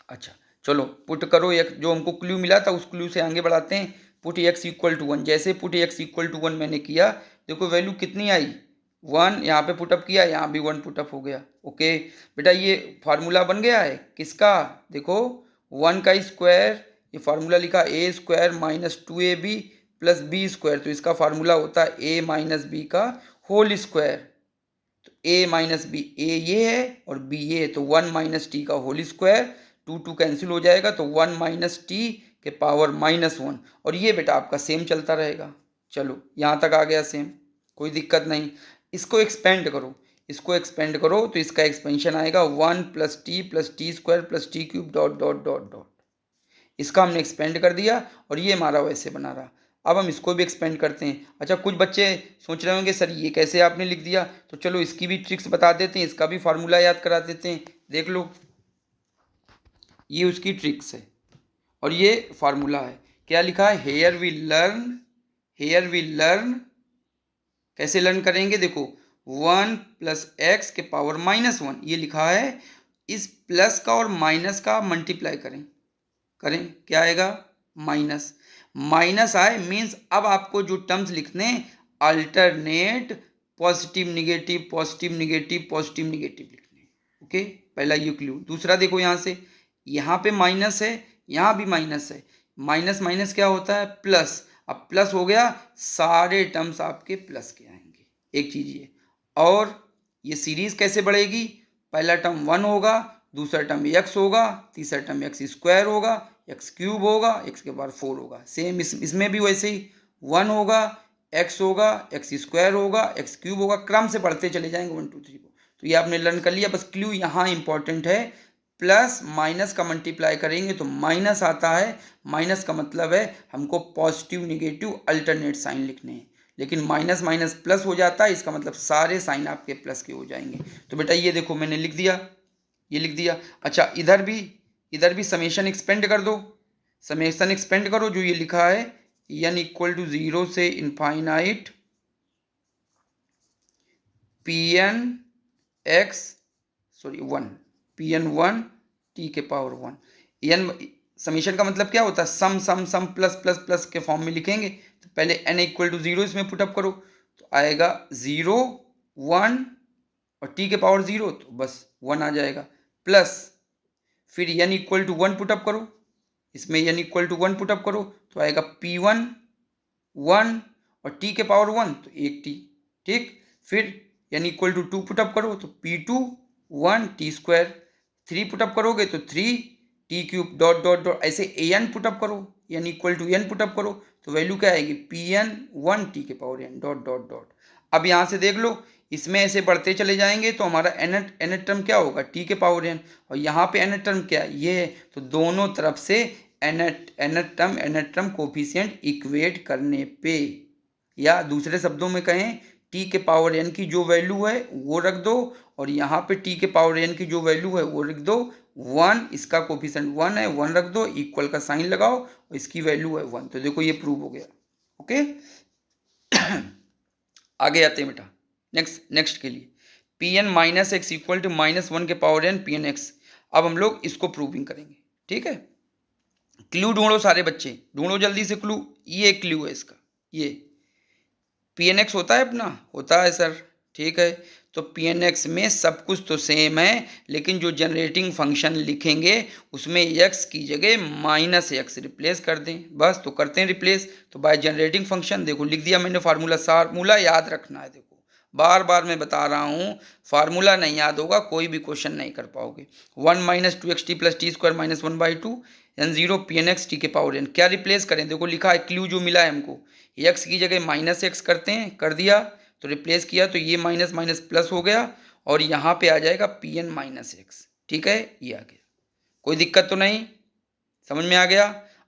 अच्छा चलो पुट करो, एक जो हमको क्लू मिला था उस क्लू से आगे बढ़ाते हैं। पुट x इक्वल टू 1, जैसे पुट x इक्वल टू 1 मैंने किया, देखो वैल्यू कितनी आई? 1। यहाँ पे पुटअप किया, यहाँ भी 1 पुटअप हो गया। ओके बेटा, ये फार्मूला बन गया है किसका? देखो 1 का स्क्वायर, ये फार्मूला लिखा a square minus 2ab plus b square, तो इसका फार्मूला होता है a माइनस बी का होल स्क्वायर। तो a माइनस बी, a ये है और b ये है, तो 1 माइनस टी का होल स्क्वायर, 2 कैंसिल हो जाएगा तो 1 माइनस टी के पावर -1, और ये बेटा आपका सेम चलता रहेगा। चलो यहाँ तक आ गया सेम, कोई दिक्कत नहीं। इसको एक्सपेंड करो, इसको एक्सपेंड करो तो इसका एक्सपेंशन आएगा 1 + t square plus T cube dot dot dot dot. इसका हमने एक्सपेंड कर दिया और ये हमारा वैसे बना रहा। अब हम इसको भी एक्सपेंड करते हैं। अच्छा, कुछ बच्चे सोच रहे होंगे सर ये कैसे आपने लिख दिया, तो चलो इसकी भी ट्रिक्स बता देते हैं, इसका भी फार्मूला याद करा देते हैं। देख लो, ये उसकी ट्रिक्स है और ये फार्मूला है। क्या लिखा है? Here we learn. कैसे लर्न करेंगे? देखो 1 + x के पावर -1 ये लिखा है। इस प्लस का और माइनस का मल्टीप्लाई करें, क्या आएगा? माइनस। माइनस आए मीन्स अब आपको जो टर्म्स लिखने alternate positive negative positive negative positive negative लिखने। ओके, पहला ये क्लू। दूसरा देखो, यहाँ से यहाँ पे माइनस है, यहाँ भी माइनस है। माइनस माइनस क्या होता है? प्लस। अब प्लस हो गया, सारे टर्म्स आपके प्लस के आएंगे। एक चीज ये, और ये सीरीज कैसे बढ़ेगी? पहला टर्म 1 होगा, दूसरा टर्म x होगा, तीसरा टर्म x² होगा, x³ होगा, x के पावर 4 होगा। सेम इसमें भी वैसे ही 1 होगा, x होगा, x² होगा, x³ होगा, क्रम से बढ़ते चले जाएंगे 1 2 3 4। तो ये आपने लर्न कर लिया। बस क्लू यहाँ इंपॉर्टेंट है, प्लस माइनस का मल्टीप्लाई करेंगे तो माइनस आता है। माइनस का मतलब है हमको पॉजिटिव नेगेटिव अल्टरनेट साइन लिखने हैं, लेकिन माइनस माइनस प्लस हो जाता है, इसका मतलब सारे साइन आपके प्लस के हो जाएंगे। तो बेटा ये देखो मैंने लिख दिया, ये लिख दिया। अच्छा, इधर भी समेशन एक्सपेंड कर दो। समेशन एक्सपेंड करो, जो ये लिखा है n = 0 से इनफाइनाइट pn1 t के पावर 1। n समेशन का मतलब क्या होता है? सम सम सम प्लस प्लस प्लस के फॉर्म में लिखेंगे। तो पहले n = 0 इसमें पुटअप करो तो आएगा 0 1 और t के पावर 0 तो बस 1 आ जाएगा। प्लस फिर n = 1 पुटअप करो, इसमें n = 1 पुटअप करो तो आएगा p1 1 और t के पावर 1 तो 1t। ठीक, फिर n = 2 पुटअप करो तो p2 1 t²। 3 पुटअप करोगे तो 3 t³ डॉट डॉट डॉट। ऐसे an पुटअप करो, n = n पुटअप करो तो वैल्यू क्या आएगी? pn 1 t के power n dot dot dot. अब यहाँ से देख लो, इसमें ऐसे बढ़ते चले जाएंगे तो हमारा nth टर्म क्या होगा? t के पावर n। और यहाँ पे nth टर्म क्या है? ये है। तो दोनों तरफ से nth टर्म कोफिशिएंट इक्वेट करने पे, या दूसरे शब्दों में कहें t के पावर n की जो वैल्यू है वो रख दो और यहाँ पे t के पावर n की जो वैल्यू है वो रख दो 1। इसका कोफिशिएंट 1 है, 1 रख दो, इक्वल का साइन लगाओ और इसकी वैल्यू है 1। तो देखो ये प्रूव हो गया। ओके आगे आते हैं बेटा नेक्स्ट के लिए। pn - x = -1 के पावर n pnx। अब हम लोग इसको प्रूविंग करेंगे। ठीक है, क्लू ढूंढो सारे बच्चे, ढूंढो जल्दी से क्लू। ये क्लू है इसका, ये pnx होता है अपना, होता है सर। ठीक है, तो pnx में सब कुछ तो सेम है, लेकिन जो जनरेटिंग फंक्शन लिखेंगे उसमें x की जगह -x रिप्लेस कर दें, बस। तो करते हैं रिप्लेस। तो बाय जनरेटिंग फंक्शन देखो लिख दिया मैंने फार्मूला याद रखना है। देखो बार बार मैं बता रहा हूँ, फार्मूला नहीं याद होगा कोई भी क्वेश्चन नहीं कर पाओगे। 1 - 2xt + t² - 1/2 n0 pnx t के पावर n। क्या रिप्लेस करें? देखो लिखा है, क्लू जो मिला है हमको, x की जगह -x करते हैं, कर दिया तो रिप्लेस किया तो ये माइनस माइनस प्लस हो गया और यहाँ पे आ जाएगा pn - x। ठीक है, ये आ गया। कोई दिक्कत तो नहीं, समझ में आ गया?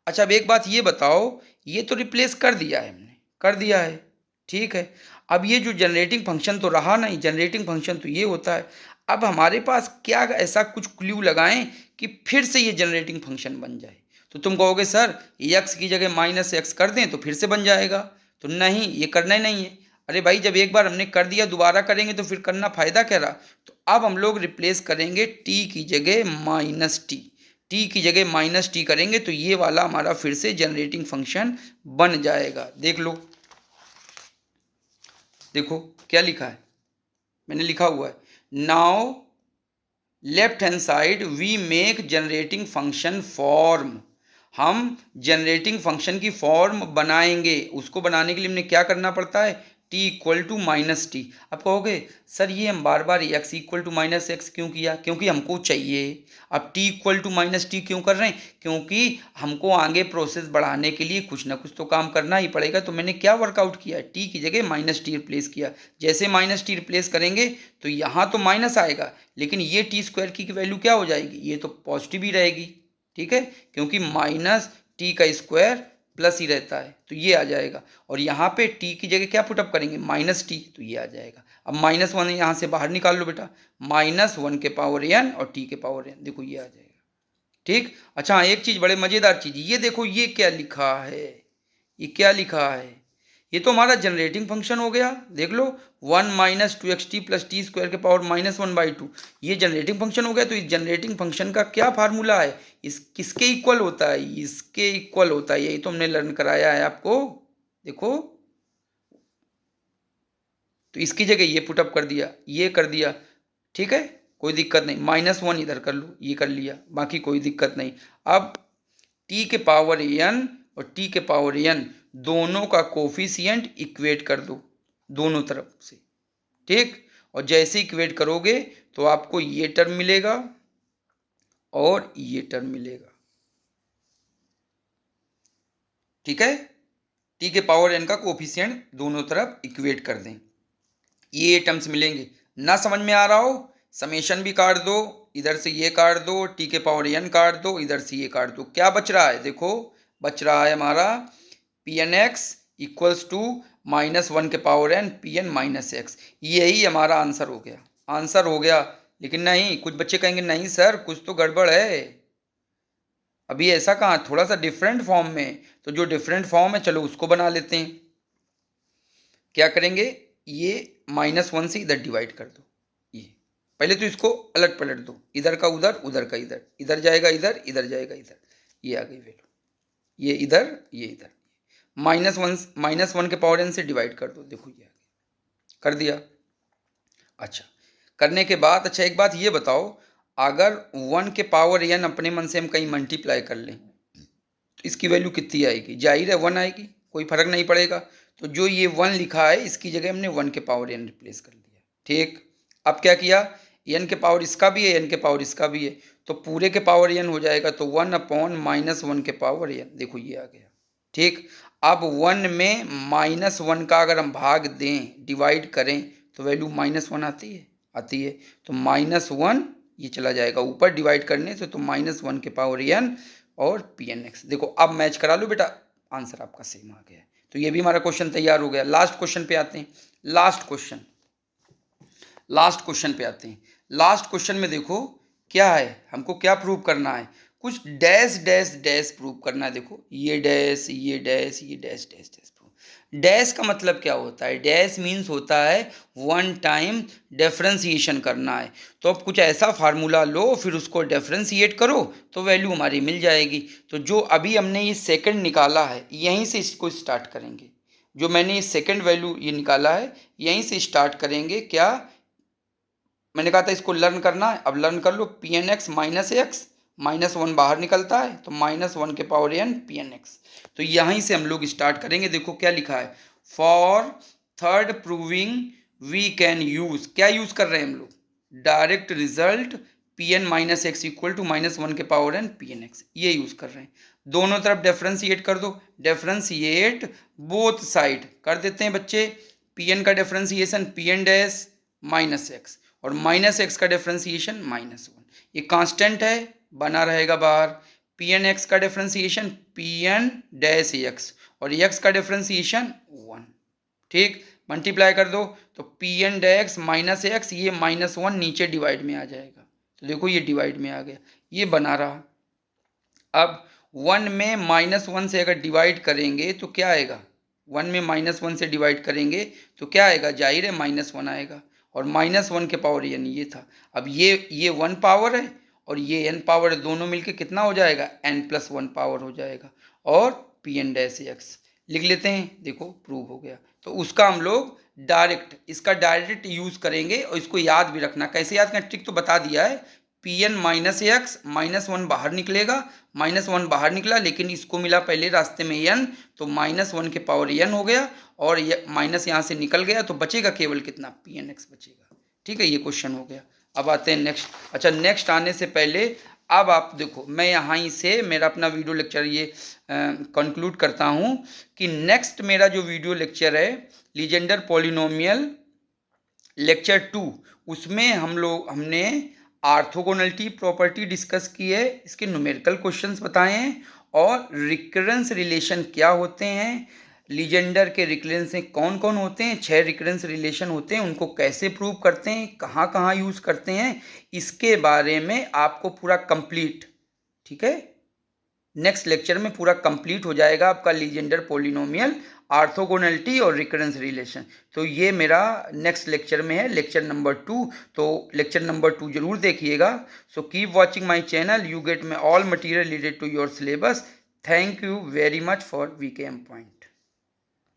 अच्छा, अब एक बात ये बताओ, ये तो रिप्लेस कर दिया है हमने, कर दिया है। ठीक है, अब ये जो जनरेटिंग फंक्शन तो रहा नहीं, जनरेटिंग फंक्शन तो ये होता है। अब हमारे पास क्या ऐसा कुछ क्लू लगाएं कि फिर से ये जनरेटिंग फंक्शन बन जाए? तो तुम कहोगे सर x की जगह -x कर दें तो फिर से बन जाएगा। तो नहीं, ये करना ही नहीं है। अरे भाई, जब एक बार हमने कर दिया दोबारा करेंगे तो फिर करना फायदा क्या रहा? तो अब हम लोग रिप्लेस करेंगे t की जगह -t, t की जगह -t करेंगे तो ये वाला हमारा फिर से जनरेटिंग फंक्शन बन जाएगा। देख लो, देखो क्या लिखा है, मैंने लिखा हुआ है now left hand side we make generating function form. हम जनरेटिंग फंक्शन की फॉर्म बनाएंगे। उसको बनाने के लिए हमने क्या करना पड़ता है? T equal to minus T. अब कहोगे सर ये हम बार बार X equal to minus X क्यों किया? क्योंकि हमको चाहिए। अब T equal to minus T क्यों कर रहे हैं? क्योंकि हमको आगे प्रोसेस बढ़ाने के लिए कुछ ना कुछ तो काम करना ही पड़ेगा। तो मैंने क्या वर्कआउट किया? टी की जगह माइनस टी रिप्लेस किया। जैसे माइनस टी रिप्लेस करेंगे तो यहाँ तो माइनस आएगा, लेकिन ये टी स्क्वायर की वैल्यू क्या हो जाएगी? ये तो पॉजिटिव ही रहेगी। ठीक है, क्योंकि माइनस टी का स्क्वायर प्लस ही रहता है, तो ये आ जाएगा। और यहाँ पे टी की जगह क्या पुटअप करेंगे? माइनस टी, तो ये आ जाएगा। अब माइनस वन यहाँ से बाहर निकाल लो बेटा, माइनस वन के पावर एन और टी के पावर एन, देखो ये आ जाएगा। ठीक। अच्छा, एक चीज बड़े मजेदार चीज, ये देखो ये क्या लिखा है? ये क्या लिखा है? ये तो हमारा जनरेटिंग फंक्शन हो गया। देख लो, 1 minus two X T plus T square के power minus one by two, ये जनरेटिंग फंक्शन हो गया। तो इस जनरेटिंग फंक्शन का क्या फार्मूला है? इस किसके इक्वल होता है? इसके इक्वल होता है। यही तो हमने लर्न कराया है आपको। देखो, तो इसकी जगह ये पुटअप कर दिया, ये कर दिया। ठीक है, कोई दिक्कत नहीं। माइनस वन इधर कर लो, ये कर लिया, बाकी कोई दिक्कत नहीं। अब टी के पावर एन और टी के पावर एन दोनों का कोफिशिएंट इक्वेट कर दो दोनों तरफ से। ठीक, और जैसे इक्वेट करोगे तो आपको ये टर्म मिलेगा और ये टर्म मिलेगा। ठीक है, टी के पावर एन का कोफिशिएंट दोनों तरफ इक्वेट कर दें, ये टर्म्स मिलेंगे। ना समझ में आ रहा हो, समेशन भी काट दो, इधर से ये काट दो, टी के पावर एन काट दो, इधर से ये काट दो। क्या बच रहा है? देखो, बच रहा है हमारा P N X equals to minus one के power N P N minus X. यही हमारा आंसर हो गया। आंसर हो गया। लेकिन नहीं, कुछ बच्चे कहेंगे नहीं सर कुछ तो गड़बड़ है। अभी ऐसा कहाँ, थोड़ा सा डिफरेंट फॉर्म में। तो जो डिफरेंट फॉर्म है चलो उसको बना लेते हैं। क्या करेंगे? ये माइनस वन से इधर डिवाइड कर दो। ये पहले तो इसको अलट पलट दो, इधर का उधर, उधर का इधर, इधर जाएगा इधर, इधर जाएगा इधर, ये आ गई वैल्यू। ये इधर, ये इधर, माइनस वन के पावर एन से डिवाइड कर दो। देखो ये आ गया, कर दिया। अच्छा, करने के बाद अच्छा एक बात ये बताओ, अगर वन के पावर एन अपने मन से हम कहीं मल्टीप्लाई कर लें तो इसकी वैल्यू कितनी आएगी? जाहिर है वन आएगी, कोई फर्क नहीं पड़ेगा। तो जो ये वन लिखा है इसकी जगह हमने वन के पावर एन रिप्लेस कर दिया। ठीक, अब क्या किया? एन के पावर इसका भी है, एन के पावर इसका भी है, तो पूरे के पावर एन हो जाएगा। तो वन अपॉन माइनस वन के पावर एन, देखो ये आ गया। ठीक, अब वन में माइनस वन का अगर हम भाग दें, डिवाइड करें, तो वैल्यू माइनस वन आती है, आती है। तो माइनस वन ये चला जाएगा ऊपर डिवाइड करने से, तो माइनस वन के पावर एन और पी एन एक्स। देखो अब मैच करा लो बेटा, आंसर आपका सेम आ गया है। तो ये भी हमारा क्वेश्चन तैयार हो गया। लास्ट क्वेश्चन पे आते हैं। लास्ट क्वेश्चन पे आते हैं। लास्ट क्वेश्चन में देखो क्या है, हमको क्या प्रूव करना है? कुछ डैश डैश डैश प्रूव करना है। देखो ये डैश, ये डैश, ये dash dash dash prove. Dash का मतलब क्या होता है? डैश मीन्स होता है वन टाइम डिफरेंशिएशन करना है। तो अब कुछ ऐसा फार्मूला लो, फिर उसको डिफरेंशिएट करो, तो वैल्यू हमारी मिल जाएगी। तो जो अभी हमने ये सेकंड निकाला है, यहीं से इसको स्टार्ट करेंगे। जो मैंने ये सेकंड वैल्यू ये निकाला है, यहीं से स्टार्ट करेंगे। क्या मैंने कहा था इसको लर्न करना है? अब लर्न कर लो। P N X minus X, minus one बाहर निकलता है, तो माइनस वन के power N P N X. तो यहीं से हम लोग स्टार्ट करेंगे। देखो क्या लिखा है, for third proving we can use, क्या यूज कर रहे हैं हम लोग? Direct result P N minus x equal to minus one के power N P N X, ये यूज कर रहे हैं। दोनों तरफ डिफरेंशिएट कर दो, डिफरेंशिएट बोथ साइड कर देते हैं बच्चे। पी एन का differentiation P n dash minus x, और माइनस एक्स का डिफरेंशिएशन माइनस वन, ये कांस्टेंट है, बना रहेगा बाहर। पी एन एक्स का differentiation P n dash x, और एक्स का डिफरेंशिएशन वन। ठीक, मल्टीप्लाई कर दो, तो P n dash minus x, ये माइनस वन नीचे डिवाइड में आ जाएगा। तो देखो ये डिवाइड में आ गया, ये बना रहा। अब वन में माइनस वन से अगर डिवाइड करेंगे तो क्या आएगा? वन में माइनस वन से डिवाइड करेंगे तो क्या आएगा? जाहिर है माइनस वन आएगा, और माइनस वन के पावर यानी ये था। अब ये वन पावर है और ये एन पावर है, दोनों मिलके कितना हो जाएगा? एन प्लस वन पावर हो जाएगा। और पी एन डैश एक्स लिख लेते हैं। देखो प्रूव हो गया। तो उसका हम लोग डायरेक्ट, इसका डायरेक्ट यूज करेंगे, और इसको याद भी रखना। कैसे याद करना, ट्रिक तो बता दिया है। Pn माइनस एक्स, -1 बाहर निकलेगा, -1 बाहर निकला, लेकिन इसको मिला पहले रास्ते में n, तो -1 के पावर n हो गया, और माइनस यहाँ से निकल गया, तो बचेगा केवल कितना, Pnx बचेगा। ठीक है, ये क्वेश्चन हो गया। अब आते हैं नेक्स्ट। अच्छा, नेक्स्ट आने से पहले अब आप देखो, मैं यहाँ ही से मेरा अपना वीडियो लेक्चर ये कंक्लूड करता हूँ कि नेक्स्ट मेरा जो वीडियो लेक्चर है लीजेंडर पॉलिनोमियल लेक्चर 2, उसमें हमने ऑर्थोगोनलिटी प्रॉपर्टी डिस्कस की है, इसके न्यूमेरिकल क्वेश्चंस बताए हैं, और रिकरेंस रिलेशन क्या होते हैं, लीजेंडर के रिकरेंस कौन कौन होते हैं, 6 रिकरेंस रिलेशन होते हैं, उनको कैसे प्रूव करते हैं, कहाँ कहाँ यूज़ करते हैं, इसके बारे में आपको पूरा कंप्लीट, ठीक है, नेक्स्ट लेक्चर में पूरा कंप्लीट हो जाएगा आपका लीजेंडर पॉलिनोमियल, ऑर्थोगोनलिटी और रिकरेंस रिलेशन। तो ये मेरा नेक्स्ट लेक्चर में है, लेक्चर नंबर 2। तो लेक्चर नंबर 2 जरूर देखिएगा। So keep watching my channel, you get my all material related to your syllabus. Thank you very much for VKM point.